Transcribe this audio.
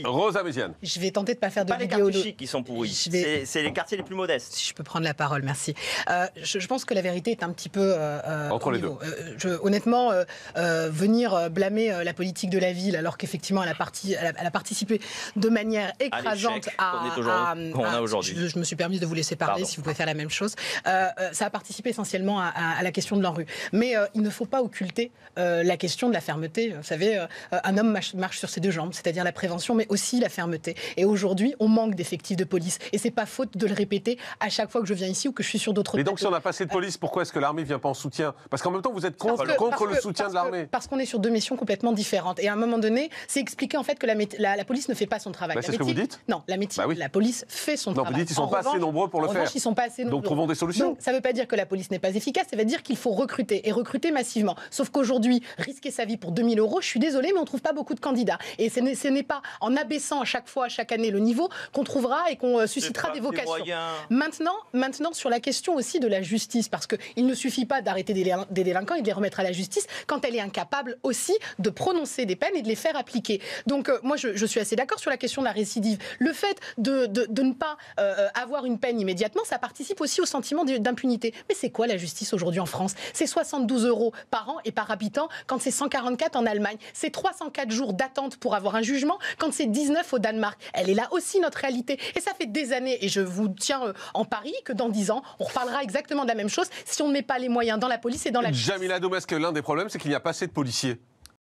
Rosa Méziane. Je vais tenter de ne pas faire de pas vidéo. Les quartiers chics qui sont pourris, c'est les quartiers les plus modestes. Si je peux prendre la parole, merci. Je pense que la vérité est un petit peu entre les deux. Honnêtement, venir blâmer la politique de la ville alors qu'effectivement elle a participé de manière écrasante qu'on a aujourd'hui. Je me suis permis de vous laisser parler. Si vous pouvez faire la même chose. Ça a participé essentiellement à la question de l'ANRU. Mais il ne faut pas occulter la question de la fermeté. Vous savez, un homme marche sur ses deux jambes, c'est-à-dire la prévention, mais aussi la fermeté. Et aujourd'hui, on manque d'effectifs de police. Et c'est pas faute de le répéter à chaque fois que je viens ici ou que je suis sur d'autres plateaux. Mais donc, si on n'a pas assez de police, pourquoi est-ce que l'armée ne vient pas en soutien? Parce qu'en même temps, vous êtes contre le soutien de l'armée. Parce qu'on est sur deux missions complètement différentes. Et à un moment donné, c'est expliquer en fait que la police ne fait pas son travail. C'est ce que vous dites? Non, la police fait son travail. Vous dites qu'ils ne sont pas assez nombreux pour le faire. Ils sont pas assez nombreux. Donc, trouvons des solutions. Donc, ça ne veut pas dire que la police n'est pas efficace, ça veut dire qu'il faut recruter, et recruter massivement. Sauf qu'aujourd'hui, risquer sa vie pour 2 000 €, je suis désolée, mais on ne trouve pas beaucoup de candidats. Et ce n'est pas en abaissant à chaque année le niveau qu'on trouvera et qu'on suscitera des vocations. Maintenant, sur la question aussi de la justice, parce qu'il ne suffit pas d'arrêter des délinquants et de les remettre à la justice quand elle est incapable aussi de prononcer des peines et de les faire appliquer. Donc moi, je suis assez d'accord sur la question de la récidive. Le fait de ne pas avoir une peine immédiatement, ça participe aussi au sentiment d'impunité. Mais c'est quoi la justice aujourd'hui en France? C'est 72 € par an et par habitant quand c'est 144 en Allemagne. C'est 304 jours d'attente pour avoir un jugement quand c'est 19 au Danemark. Elle est là aussi notre réalité. Et ça fait des années, et je vous tiens en pari que dans 10 ans, on reparlera exactement de la même chose si on ne met pas les moyens dans la police et dans la justice. Jamila Domesque, l'un des problèmes, c'est qu'il n'y a pas assez de policiers.